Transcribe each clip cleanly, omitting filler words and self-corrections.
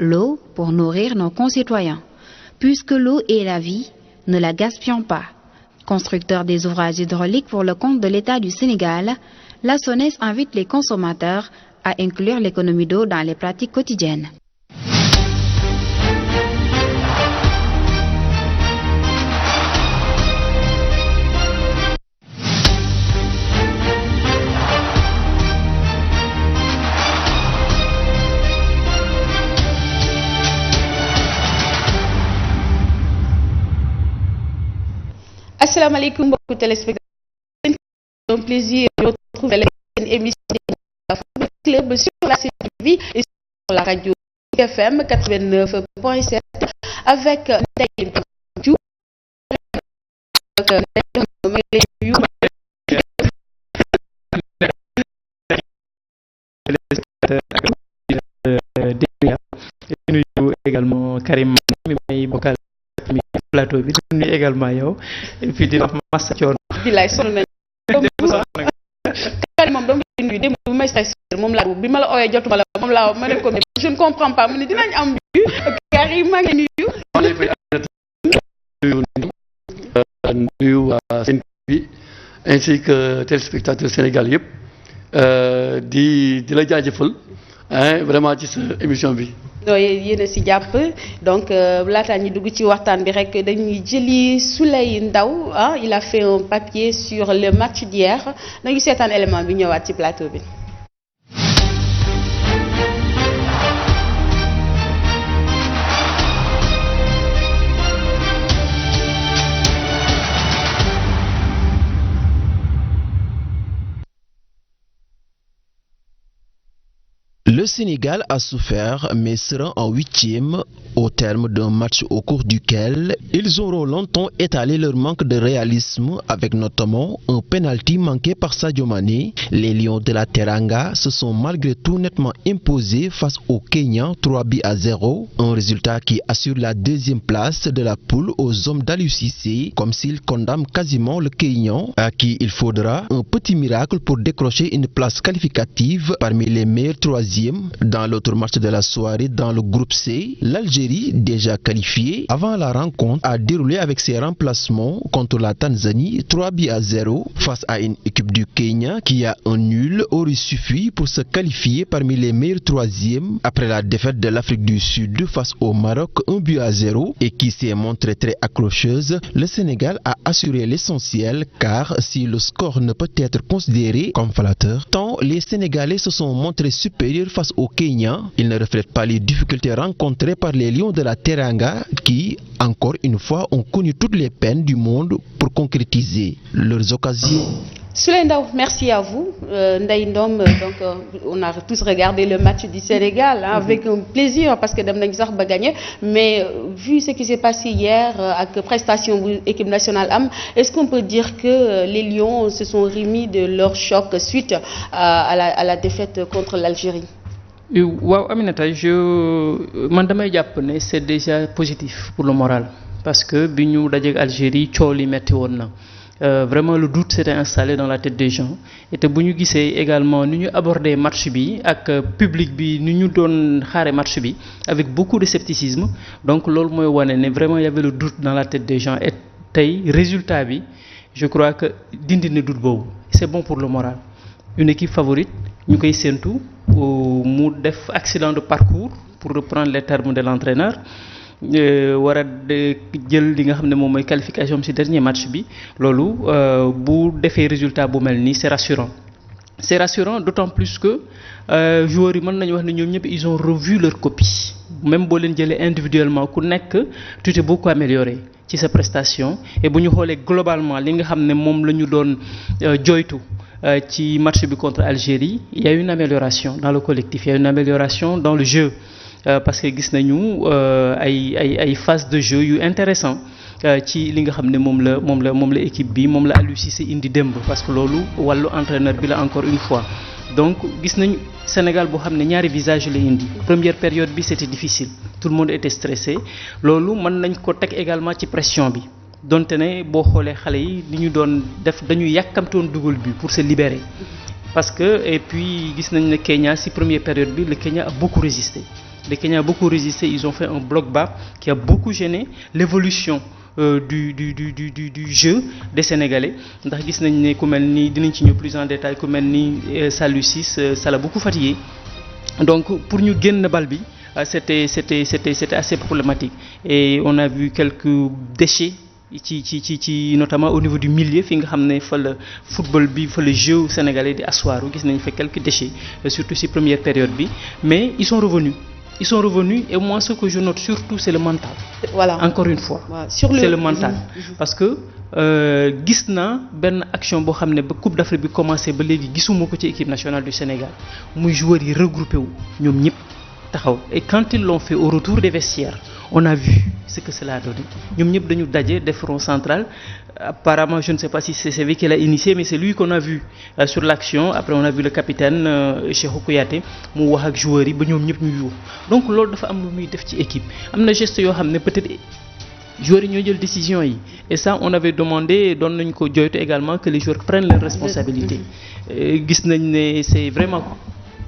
l'eau pour nourrir nos concitoyens. Puisque l'eau est la vie, ne la gaspillons pas. Constructeur des ouvrages hydrauliques pour le compte de l'État du Sénégal, la SONES invite les consommateurs à inclure l'économie d'eau dans les pratiques quotidiennes. Assalamu alaikum beaucoup de téléspectateurs. C'est un plaisir de retrouver l'émission de Club sur la CTV et sur la radio FM 89.7 avec Ndeye Diouf. Également Karim mi bokal plateau bi ñu également yow et puis di wax massa cion billaay sonn nañ Karim moom dama nuyu dem bu may stressé moom laa bi ma la ooyee jotuma la moom laa ma ne ko je ne comprends pas mu ne dinañ am bi Karim maa ngi nuyu waa Sen TV ainsi que téléspectateurs Sénégal yëpp di la jaajëfal vraiment ci sa émission bi. yéen a si jàpp donc laataa ñu dugg ci waxtaan bi rek dañuy jëli Souley Ndaw il a fait un papier sur le match d'hier dañuy seetaan élément bi ñëwaat ci plateau bi. Le Sénégal a souffert mais sera en 8e au terme d'un match au cours duquel ils auront longtemps étalé leur manque de réalisme avec notamment un penalty manqué par Sadio Mané. Les Lions de la Teranga se sont malgré tout nettement imposés face au Kenya 3-0, un résultat qui assure la 2e place de la poule aux hommes d'Aliou Cissé, comme s'ils condamnent quasiment le Kenyan à qui il faudra un petit miracle pour décrocher une place qualificative parmi les meilleurs 3e. Dans l'autre match de la soirée dans le groupe C, l'Algérie, déjà qualifiée avant la rencontre, a déroulé avec ses remplacements contre la Tanzanie 3-0 face à une équipe du Kenya qui a un nul aurait suffi pour se qualifier parmi les meilleurs 3e après la défaite de l'Afrique du Sud face au Maroc 1-0 et qui s'est montrée très accrocheuse. Le Sénégal a assuré l'essentiel car si le score ne peut être considéré comme flatteur, tant les Sénégalais se sont montrés supérieurs face au Kenya, il ne reflète pas les difficultés rencontrées par les Lions de la Teranga qui, encore une fois, ont connu toutes les peines du monde pour concrétiser leurs occasions. Souley Ndaw, merci à vous. Ndeye Ndom, donc on a tous regardé le match du Sénégal avec un plaisir parce que dem nañ sax ba gagné, mais vu ce qui s'est passé hier avec prestation de l'équipe nationale est-ce qu'on peut dire que les Lions se sont remis de leur choc suite à la défaite contre l'Algérie? Waaw Aminata, man damay jàpp ne c'est déjà positif pour le moral parce que bi ñu dajeek Algérie coow li metti woon na. Vraiment le doute s'était installé dans la tête des gens et te bu ñu gisee également ni ñu abordé match bi ak public bi ni ñu doon xaare match bi avec beaucoup de scepticisme, donc loolu mooy wane ne vraiment il y avait le doute dans la tête des gens et tey résultat bi je crois que dindi na doute boobu. C'est bon pour le moral. Une équipe favorite ñu koy séentu mu def accident de parcours pour reprendre les termes de l'entraîneur. War a jël li nga xam ne moom mooy qualification ci dernier match bi loolu bu defee résultat bu mel nii c'est rassurant d'autant plus que joueurs yi mën nañu wax ne ñoom ñëpp ils ont revu leur copie même boo leen jëlee individuellement ku nekk tu t'es beaucoup amélioré ci sa prestation et bu ñu xoolee globalement li nga xam ne moom la ñu doon joytu ci match bi contre Algérie, il y a une amélioration dans le collectif, il y a une amélioration dans le jeu parce que gis nañu ay phase de jeu yu intéressant ci li nga xam ne moom la équipe bi moom la Aliou Cissé indi démb parce que loolu wàllu entraîneur bi la encore une fois. Donc gis nañu Sénégal boo xam ne ñaari visage la indi première période bi c'était difficile, tout le monde était stressé, loolu mën nañ ko teg également ci pression bi. donte ne boo xoolee xale yi li ñu doon def dañu yàkkamtoon dugal bi pour se libérer parce que et puis gis nañ ne Kenya ci première période bi le Kenya a beaucoup résisté Le Kenya a beaucoup résisté, ils ont fait un bloc bas qui a beaucoup gêné l'évolution du jeu des Sénégalais ndax gis nañ ne ku mel ni dinañ ci ñëw plus en détail ku mel ni Saliou Ciss ça l'a beaucoup fatigué donc pour ñu génn bal bi c'était assez problématique et on a vu quelques déchets ci notamment au niveau du milieu fi nga xam ne fa la football bi fa le jeu sénégalais di asseoir gis nañ fa quelques déchets surtout ci première période bi mais ils sont revenus et moi ce que je note surtout c'est le mental. Voilà. Encore une fois. Voilà. C'est le mental. Parce que gis naa benn action boo xam ne ba Coupe d'Afrique bi commencé ba léegi gisuma ko ci équipe nationale du Sénégal muy joueurs yi regroupé wu ñoom ñëpp taxaw et quand ils l'ont fait au retour des vestiaires on a vu ce que cela a donné ñoom ñëpp dañu daje def front central apparemment je ne sais pas si c'est lui qui l'a initié mais c'est lui qu'on a vu sur l'action après on a vu le capitaine Cheikhou Kouyaté mu wax ak joueurs yi ba ñoom ñëpp ñu yuux donc loolu dafa am lu muy def ci équipe am na geste yoo xam ne peut-être joueurs yi ñoo jël décision yi et ça on avait demandé doon nañ ko joytu également que les joueurs prennent leurs responsabilités gis nañ ne c'est vraiment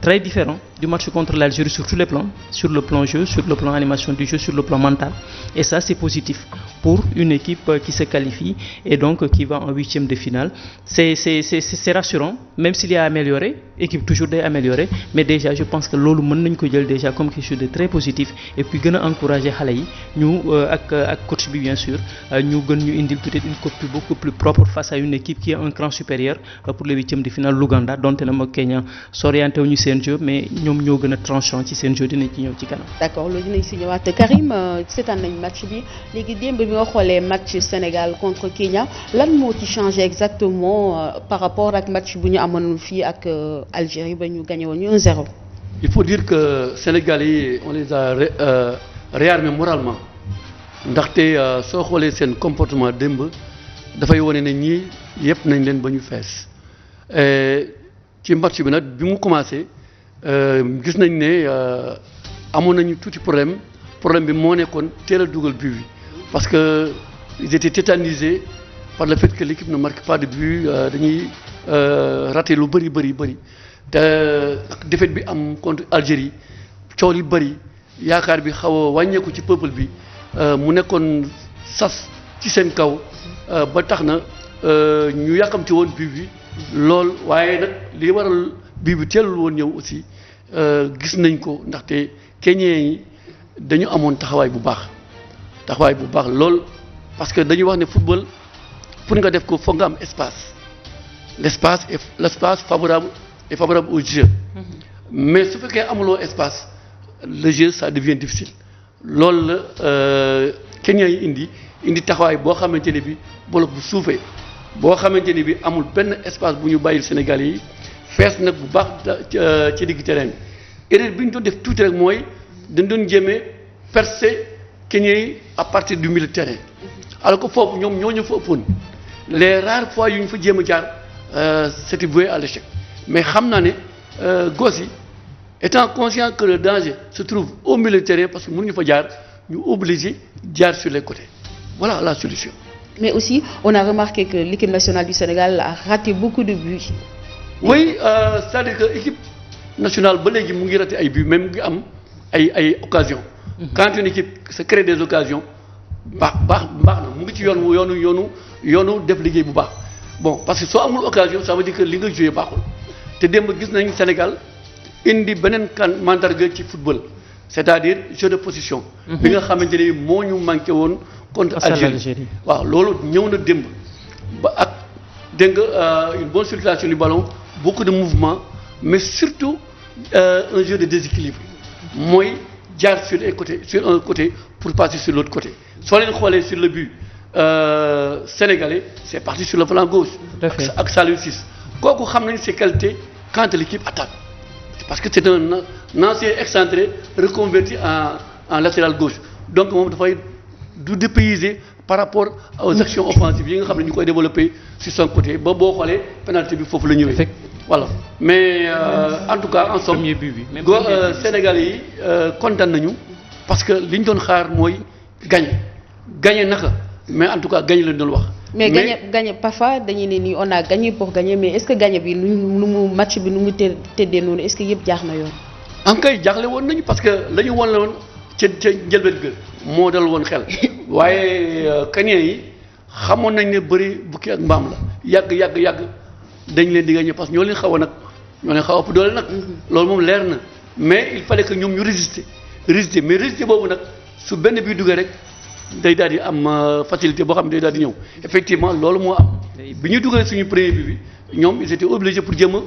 très différent du match contre l'Algérie sur tous les plans, sur le plan jeu, sur le plan animation du jeu, sur le plan mental. Et ça, c'est positif pour une équipe qui se qualifie et donc qui va en huitième de finale. C'est rassurant, même s'il y a amélioré, équipe toujours day amélioré, mais déjà je pense que loolu mën nañ ko jël déjà comme quelque chose de très positif et puis gën a encourager xale yi ñu ak coach bi bien sûr ñu gën ñu indil peut-être une copie beaucoup plus propre face à une équipe qui a un cran supérieur pour les huitièmes de finale l'Ouganda donte na ma Kenya s'orienté wuñu seen jeu mais ñoom ñoo gën a tranchant ci seen jeu dinañ ci ñëw ci kanam. D'accord loolu dinañ si ñëwaat Karim seetaan nañ match bi léegi démb bi nga xoolee match Sénégal contre Kenya lan moo ci changé exactement par rapport ak match bu ñu amoon fii ak Algérie ba ñu gagné woon ñu 1-0. Il faut dire que Sénégalais yi on les a réarmés moralement ndaxte soo xoolee seen comportement démb dafay wane ne ñii yëpp nañ leen ba ñu fees ci match bi nag bi mu commencé. gis nañ ne amoon nañu tuuti problème bi moo nekkoon teel a dugal but bi parce que ils étaient tétanisés par le fait que l'équipe ne marque pas de but dañuy raté lu bëri te ak défaite bi am contre Algérie coow li bëri yaakaar bi xaw a wàññeeku ci peuple bi mu nekkoon sas ci seen kaw ba tax na ñu yàkkamti woon but bi lool waaye nag li waral bii bi teelul woon ñëw aussi gis nañ ko ndaxte Kenyans yi dañu amoon taxawaay bu baax lool parce que dañuy wax ne football pour nga def ko foog nga am espace l'espace favorable au jeu mais su fekkee amuloo espace le jeu ça devient difficile loolu la Kenyans yi indi taxawaay boo xamante ne bi bloc bu suufee boo xamante ne bi amul benn espace bu ñu bàyyil Sénégalais yi fees nag bu baax ci digg terrain bi erreur bi ñu doon def tuuti rek mooy dañ doon jéemee percer Kenyans yi à partir du milieu de terrain alors que foofu ñoom ñoo ñu fa ëppoon les rares fois yu ñu fa jéem a jaar c'était voué à l'échec mais xam naa ne gosses yi étant conscient que le danger se trouve au milieu de terrain parce que mënuñu fa jaar ñu obligé jaar sur les côtés voilà la solution. Mais aussi on a remarqué que l'équipe nationale du Sénégal a raté beaucoup de buts. Oui c'est-à-dire que équipe nationale ba léegi mu ngi raté ay buts même mu ngi am ay occasions. Quand une équipe se crée des occasions baax na mu ngi ci yoonu def liggéey bu baax bon parce que soo amul occasion ça veut dire que li nga joué baaxul te démb gis nañ Sénégal indi beneen mandarga ci football c'est-à-dire jeu de position. bi nga xamante ne moo ñu manqué woon. contre Algérie waaw loolu ñëw na démb ba ak dégg nga une bonne circulation du ballon beaucoup de mouvement mais surtout un jeu de déséquilibre mooy jaar sur un côté pour passer sur l'autre côté soo leen xoolee sur le but sénégalais c'est parti sur le flanc gauche ak Saliou Ciss kooku xam nañ ses qualités quand l'équipe attaque parce que c'est un ancien excentré reconverti en latéral gauche donc moom dafay du dépayser par rapport aux actions offensives yi nga xam ne ñu koy développer sur son côté ba boo xoolee pénalité bi foofu la ñëwee. Voilà mais en tout cas en somme Sénégalais yi kontaan nañu parce que li ñu doon xaar mooy gagner naka mais en tout cas gagner lañ doon wax. mais gagner parfois dañuy ne nii on a gagné pour gagner mais est-ce que gagner bi nu mu match bi nu mu tëddee noonu est-ce que yëpp jaax na yoon. en kay jaaxle woon nañu parce que la ñu wan la woon ca njëlbeen ga moo dal woon xel waaye Kenyans yi xamoon nañ ne bëri bukki ak mbaam la yàgg dañ leen di gagné parce que ñoo leen xaw a ëpp doole nag. loolu moom leer na mais il fallait que ñoom ñu résister mais résister boobu nag su benn bii duggee rek day daal di am facilité boo xam ne day daal di ñëw effectivement loolu moo am bi ñu dugalee suñu premier bi ñoom ils étaient obligés pour jéem a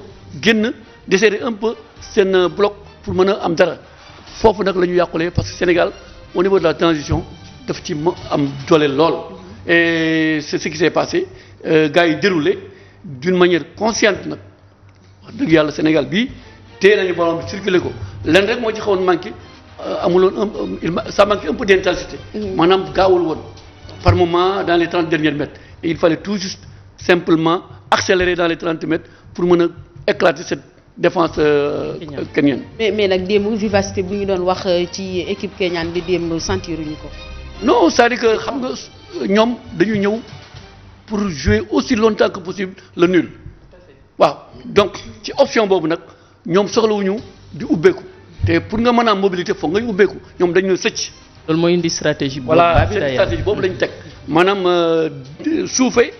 génn desserrer un peu seen bloc pour mën a am dara foofu nag la ñu yàqulee parce que Sénégal au niveau de la transition daf ci am doole lool et c'est ce qui s'est passé gars yi déroulé d'une manière consciente nag wax dëgg yàlla Sénégal bii téye nañu ballon bi circulé ko lenn rek moo ci xawoon manqué amuloon ça manquait un peu d'intensité maanaam gaawul woon par moment dans les 30 derniers mètres et il fallait tout juste simplement accélérer dans les 30 mètres pour mën a éclater cette défense kenyane. mais nag démb vivacité bu ñu doon wax ci équipe kenyane bi démb sentiruñu ko. non c'est-à-dire que xam nga ñoom dañu ñëw pour jouer aussi longtemps que possible le nul waaw donc ci option boobu nag ñoom soxlawuñu di ubbeeku te pour nga mën a am mobilité foog ngay ubbeeku ñoom dañu sëcc. loolu mooy indi stratégie. voilà cette stratégie boobu lañu teg maanaam suufee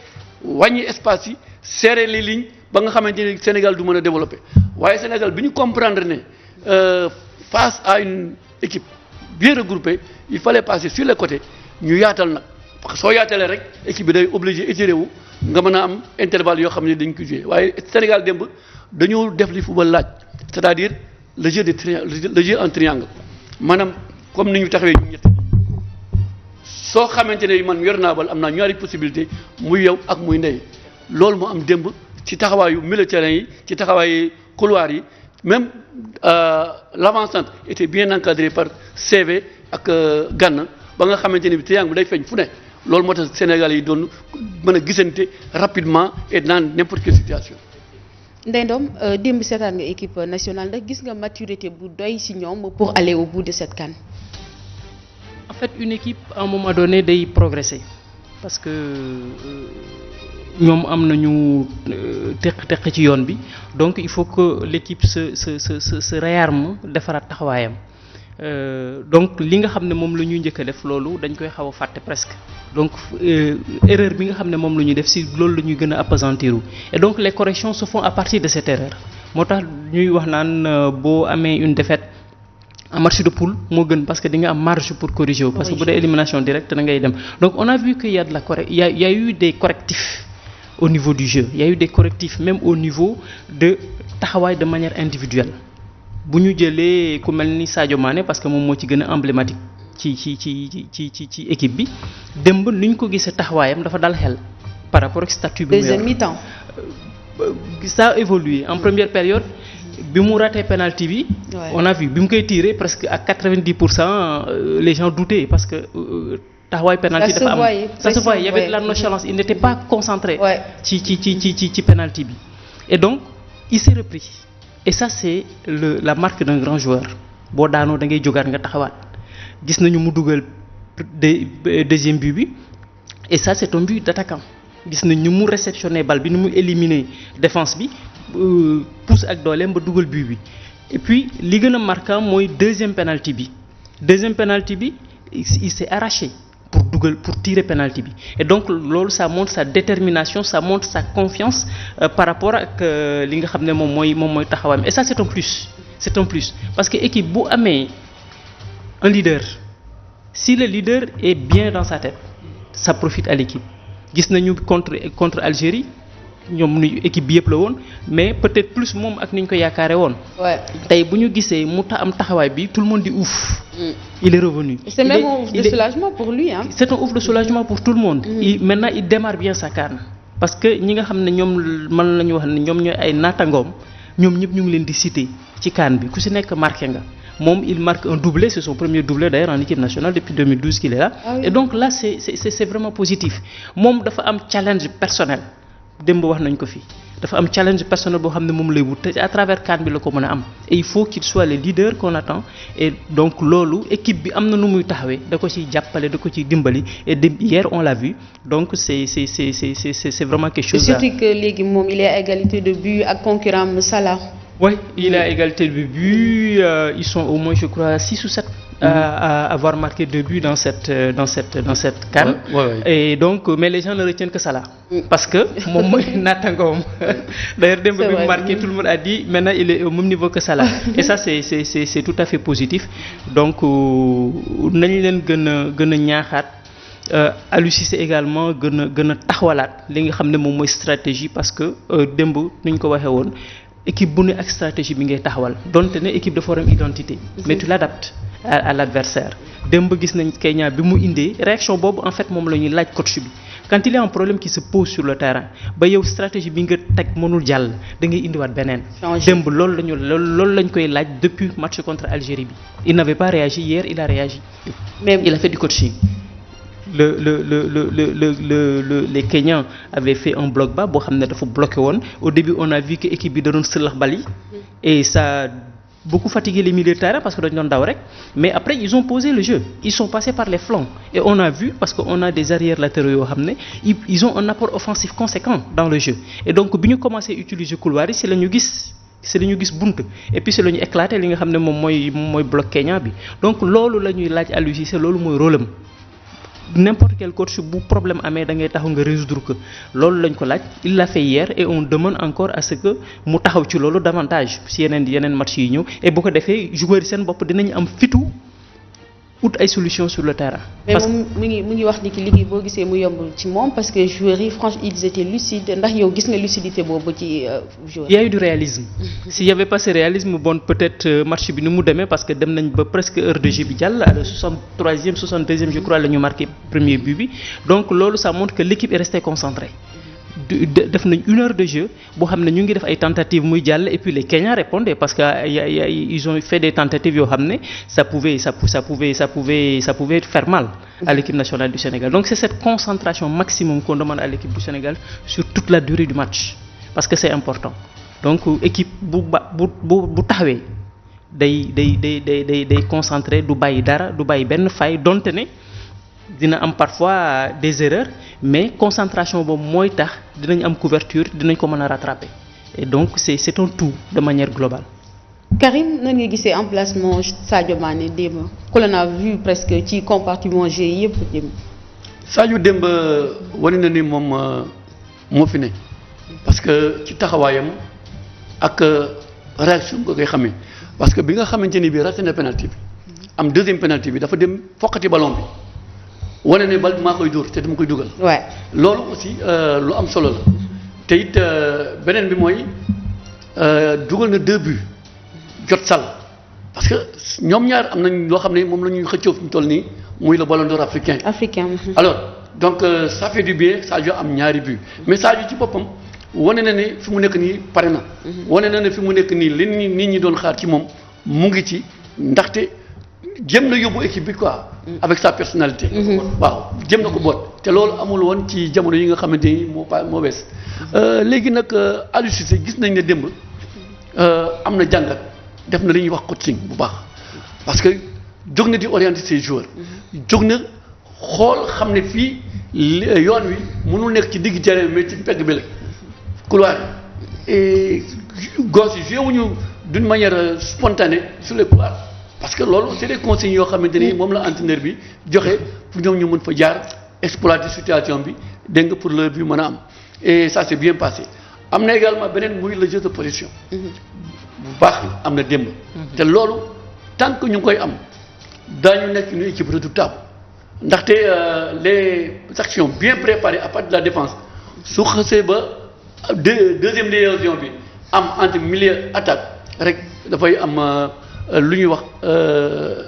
wàññi espace yi serrer les lignes ba nga xamante ni Sénégal du mën a développer waaye Sénégal bi ñu comprendre ne face à une équipe bien regroupée il fallait passer sur les côtés ñu yaatal nag parce que soo yaatalee rek équipe bi day obligé étiré wu nga mën a am intervalle yoo xam ne dañ ko jouer waaye Sénégal démb dañoo def li football laaj c'est-à-dire le jeu le jeu en triangle maanaam comme ni ñu taxawee ñu ñett soo xamante ne man yor naa bal am naa ñaari possibilité muy yow ak muy ndey loolu moo am démb ci taxawaayu milieu terrain yi ci taxawaayu couloir yi même l'avant-centre était bien encadré par CV ak Gana ba nga xamante ne bi triangle bi day feeñ fu ne loolu moo tax Sénégal yi doon mën a gisante rapidement et dans n'importe quelle situation. Ndeye Ndom démb seetaan nga équipe nationale ndax gis nga maturité bu doy ci ñoom pour aller au bout de cette CAN. En fait une équipe à un moment donné day progresser parce que ñoom am nañu teq ci yoon bi donc il faut que l'équipe se réarme defaraat taxawaayam donc li nga xam ne moom la ñuy njëkk a def loolu dañ koy xaw a fàtte presque donc erreur bi nga xam ne moom la ñuy def si loolu la ñuy gën a appesantiru et donc les corrections se font à partir de cette erreur moo tax ñuy wax naan boo amee une défaite en match de poule moo gën parce que di nga am marge pour corriger wu parce que bu dee élimination directe da ngay dem donc on a vu que y a de la il y a eu des correctifs au niveau du jeu il y a eu des correctifs même au niveau de taxawaay de manière individuelle bu ñu jëlee ku mel ni Sadio Mané parce que moom moo ci gën a emblématique ci équipe bi démb ni ñu ko gisee taxawaayam dafa dal xel par rapport ak statut bi. deuxième mi-temps. Ça a évolué en première période. bi mu raté penalty bi. On a vu bi mu koy tiré presque à 90% les gens doutaient parce que taxawaay penalty dafa am ça se voyait il y avait de la nonchalance il n'était pas concentré. ci penalty bi et donc il s'est repris et ça c'est la marque d'un grand joueur boo daanoo da ngay jógaat nga taxawaat gis nañu mu dugal deuxième but bi et ça c'est un but d'attaquant gis nañu mu réceptionné balle bi ni mu éliminer défense bi. pousse ak dooleem ba dugal but bi et puis li gën a marquant mooy deuxième penalty bi il s'est arraché pour tirer penalty bi et donc loolu ça montre sa détermination ça montre sa confiance par rapport ak li nga xam ne moom mooy taxawaayam et ça c'est un plus parce que équipe bu amee un leader si le leader est bien dans sa tête ça profite à l'équipe gis nañu contre Algérie ñoom nu équipe bi yëpp la woon mais peut-être plus moom ak ni ñu ko yaakaare woon. tey bu ñu gisee mu am taxawaay bi tout le monde di ouf. il est revenu. c'est même un ouf de soulagement pour lui hein. C'est un ouf de soulagement pour tout le monde. Maintenant il démarre bien sa CAN parce que ñi nga xam ne ñoom mën nañu wax ne ñoom ñooy ay naatangoom ñoom ñëpp ñu ngi leen di citer ci CAN bi ku si nekk marqué nga. moom il marque un doublé c'est son premier doublé d'ailleurs en équipe nationale depuis 2012 qu'il est là. Et donc là c'est vraiment positif moom dafa am challenge personnel. démb wax nañ ko fi dafa am challenge personnel boo xam ne moom lay wut te à travers CAN bi la ko mën a am et il faut qu'il soit le leader qu'on attend et donc loolu équipe bi am na nu muy taxawee da ko ciy jàppale da ko ciy dimbali et hier on l'a vu donc c'est vraiment quelque chose. surtout que léegi moom il est à égalité de but ak concurrent Salah. Oui, il a égalité de buts. Ils sont au moins, je crois, 6 ou 7 à avoir marqué 2 buts dans cette CAN. Ouais. Et donc, mais les gens ne retiennent que ça là. Parce que mon Natangom, d'ailleurs, dès que vous marqué, tout le monde a dit maintenant il est au même niveau que ça là. Et ça, c'est tout à fait positif. Donc, nous avons Aliou Cissé également gën a taxawalaat li nga xam ne moom mooy stratégie parce que démb ni ñu ko waxee woon équipe bu ne ak stratégie bi ngay taxawal donte ne équipe dafa war am identité mais tu l'adaptes à l'adversaire démb gis nañ Kenya bi mu indee réaction boobu en fait moom la ñuy laaj coach bi quand il y a un problème qui se pose sur le terrain ba yow stratégie bi nga teg mënul jàll da ngay indiwaat beneen démb loolu lañ koy laaj depuis match contre Algérie bi il n'avait pas réagi hier il a réagi même il a fait du coaching. Les Kenyans avaient fait un bloc bas boo xam ne dafa bloqué woon au début on a vu que équipe bi da doon sëlax bal yi et ça a beaucoup fatigué les milieux de terrain parce que dañu doon daw rek mais après ils ont posé le jeu ils sont passés par les flancs et on a vu parce que on a des arrières latéraux yoo xam ne ils ont un apport offensif conséquent dans le jeu et donc bi ñu commencé utiliser couloir yi c'est la ñu gis bunt et puis c'est la ñu éclaté li nga xam ne moom mooy bloc Kenya bi donc loolu la ñuy laaj Aliou Cissé loolu mooy rôle am n'importe quel coach bu problème amee da ngay taxaw nga résoudre que loolu lañ ko laaj il l'a fait hier et on demande encore à ce que mu taxaw ci loolu davantage si yeneen match yi ñëw et bu ko defee joueurs yi seen bopp dinañ am fitu ut ay solutions sur le terrain. mais moom mu ngi wax ni ki liggéey boo gisee mu yomb ci moom parce que joueurs yi franchement ils étaient lucides ndax yow gis nga lucidité boobu ci joueurs. Il y a eu du réalisme. S'il y avait pas ce réalisme bon peut-être match bi ni mu demee parce que dem nañ ba presque heure de jeu bi jàll à la 63e 62e je crois la ñu marqué premier but bi donc loolu ça montre que l'équipe est restée concentrée. def nañ 1 heure de jeu boo xam ne ñu ngi def ay tentatives muy jàll et puis les Kenyans répondaient parce que ils ont fait des tentatives yoo xam ne ça pouvait faire mal à l'équipe nationale du Sénégal donc c'est cette concentration maximum qu'on demande à l'équipe du Sénégal sur toute la durée du match parce que c'est important donc équipe bu taxawee day concentré du bàyyi dara du bàyyi benn faille donte ne dina am parfois des erreurs mais concentration boobu mooy tax dinañ am couverture dinañ ko mën a rattraper et donc c'est un tout de manière globale. Karim nan nga gisee emplacement Sadio Mané démb ku la naa vu presque ci compartiment G yëpp démb. Sadio démb wane na ni moom moo fi ne parce que ci taxawaayam ak réaction nga koy xamee parce que bi nga xamante ni bii raté na penalty bi am deuxième penalty bi dafa dem foqati ballon bi. wane ne bal maa koy dóor te dama koy dugal. waaw loolu aussi lu am solo la te it beneen bi mooy dugal na 2 buts jot sal parce que ñoom ñaar am nañ loo xam ne moom la ñuy xëccoo fi mu toll nii muy le ballon d'or africain. alors donc ça fait du bien Sadio am ñaari buts mais Sadio ci boppam wane na ne fi mu nekk nii pare na. wane na ne fi mu nekk nii li nit ñi doon xaar ci moom mu ngi ci ndaxte. jëm na yóbbu équipe bi quoi. avec sa personnalité. waaw jëm na ko boot te loolu amul woon ci jamono yi nga xamante ni moo bees léegi nag Aliou Cissé gis nañ ne démb am na jàngat def na li ñuy wax coaching bu baax parce que jóg na di orienter ses joueurs. jóg na xool xam ne fii yoon wi mënul nekk ci digg terrain mais ci pegg bi la couloir et gos yi joué wuñu d'une manière spontanée sur les couloirs. parce que loolu c'est des consignes yoo xamante ni moom la entraîneur bi joxe pour ñoom ñu mën fa jaar exploiter situation bi dégg nga pour le but mën a am et ça s'est bien passé am na également beneen muy le jeu de position. bu baax am na démb. te loolu tant que ñu ngi koy am daañu nekk une équipe redoutable ndaxte les actions bien préparées à partir de la défense su xasee ba deuxième liaison bi am entre milieu attaque rek dafay am. lu ñuy wax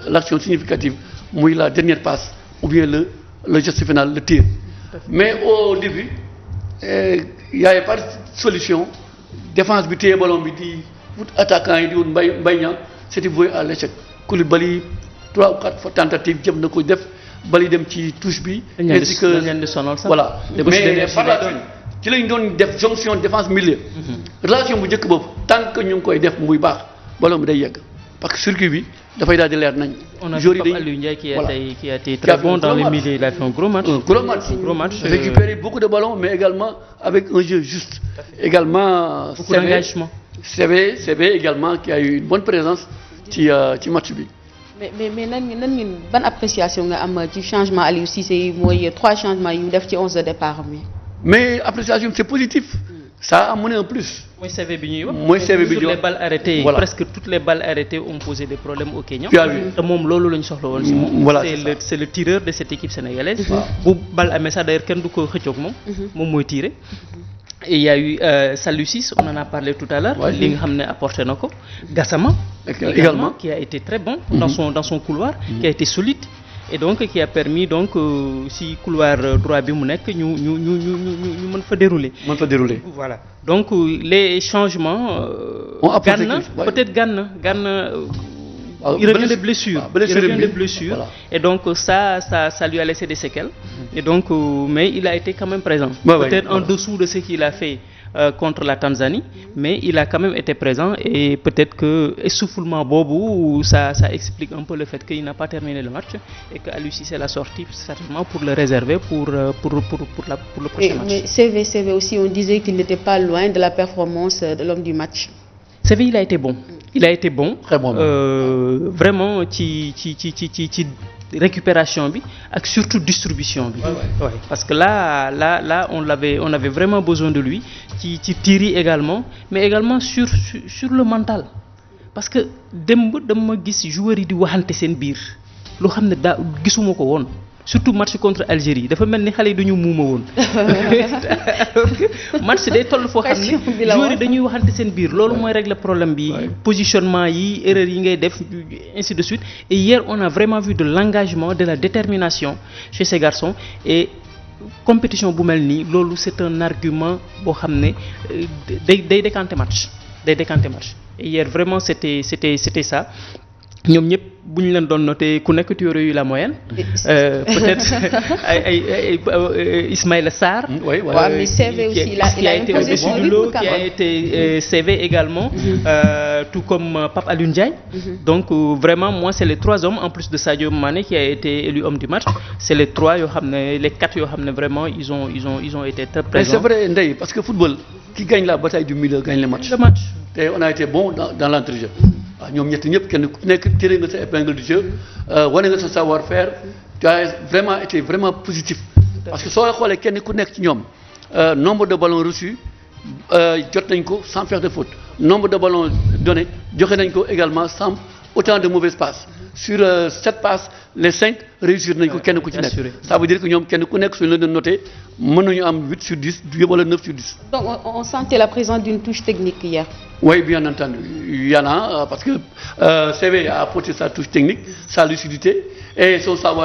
l'action significative muy la dernière passe ou bien le geste final le tir mais au début y avait pas de solution défense bi téye ballon bi di wut attaquant yi di wut mbay ña c'était voué à l'échec Koulibaly 3 ou 4 fois tentative jëm na ko def bali dem ci touche bi ainsi que voilà mais par la suite ci lañ doon def jonction défense milieu relation bu njëkk boobu tant que ñu ngi koy def muy baax ballon bi day yegg parce que circuit bi dafay daal di leer nañ. on a vu Aliou Ndiaye qui a été très bon dans le milieu, il a fait un gros match. Gros match. Récupérer beaucoup de ballons mais également avec un jeu juste. Également beaucoup d'engagement. CV également qui a eu une bonne présence ci match bi. mais nan ngeen ban appréciation nga am ci changement Aliou Cissé yi mooy 3 changements yu def ci 11 de départ mi. mais appréciation c'est positif. Ça a amené un plus. mooy CV bi ñuy wax. mooy CV bi sur les balles arrêtées. Voilà. Presque toutes les balles arrêtées ont posé des problèmes au Kenya. Tu as vu. te moom loolu la ñu soxla woon si moom. Voilà, c'est le tireur de cette équipe sénégalaise. Waaw. bu bal amee sax d'ailleurs kenn du ko xëccoog moom. moom mooy tirer. Et il y a eu Saliou Ciss, on en a parlé tout à l'heure. Ouais. Li nga xam ne apporté na ko. Gassama Également. qui a été très bon dans son couloir. Qui a été solide. Et donc qui a permis donc si couloir droit bi mu nekk ñu mën fa dérouler. Voilà. Donc les changements. On apporte Gana quelque chose, ouais. peut-être Gana. Il revient de blessures. Voilà. Et donc ça lui a laissé des séquelles. Et donc mais il a été quand même présent. Ouais, Peut-être en voilà. dessous de ce qu'il a fait contre la Tanzanie, mais il a quand même été présent et peut-être que essoufflement boobu ça explique un peu le fait qu'il n'a pas terminé le match et que Aliou Cissé l'a sorti certainement pour le réserver pour le prochain match. Mais CV aussi, on disait qu'il n'était pas loin de la performance de l'homme du match. CV, il a été bon. Très bon. Vraiment ci récupération bi ak surtout distribution bi. Ouais. Parce que là on avait vraiment besoin de lui ci tir yi également, mais également sur le mental. Parce que démb dama gis joueurs yi di waxante seen biir loo xam ne daa gisuma ko woon. Surtout match contre Algérie dafa mel ni xale yi dañu muuma woon. Alors que match day toll foo xam ne joueurs yi dañuy waxante seen biir loolu mooy régler problème bi. Positionnement yi erreur yi ngay def ainsi de suite. Et hier on a vraiment vu de l'engagement, de la détermination chez ces garçons et compétition bu mel nii loolu c'est un argument boo xam ne day décanter match. Et hier vraiment c'était ça. ñoom ñëpp bu ñu leen doon noté ku nekk tu aurais eu la moyenne. Peut-être Ismaïla Sarr. Ouais, mais CV aussi il a imposé son rythme quand même. Qui a été CV également. Tout comme Pape Alioune Ndiaye. Donc vraiment moi c'est les 3 hommes en plus de Sadio Mané qui a été élu homme du match. C'est les 4 yoo xam ne vraiment ils ont été très présents. Mais c'est vrai Ndeye parce que football qui gagne la bataille du milieu gagne le match. Et on a été bon dans l'entrejeu. waaw ñoom ñett ñëpp kenn ku nekk tiré nga sa épingle du jeu wane nga sa savoir-faire tu as vraiment été vraiment positif parce que soo xoolee kenn ku nekk ci ñoom nombre de ballons reçus jot nañ ko sans faire de faute nombre de ballons donnés joxe nañ ko également sans autant de mauvaises passes sur 7 passes les 5 réussir nañ ko kenn ku ci nekk ça veut dire que ñoom kenn ku nekk suñu leen doon noté mën nañu am 8 sur 10 wala 9 sur 10. Donc on sentait la présence d'une touche technique hier. Oui, bien entendu. Il y en a parce que CV a apporté sa touche technique, sa lucidité et son savoir.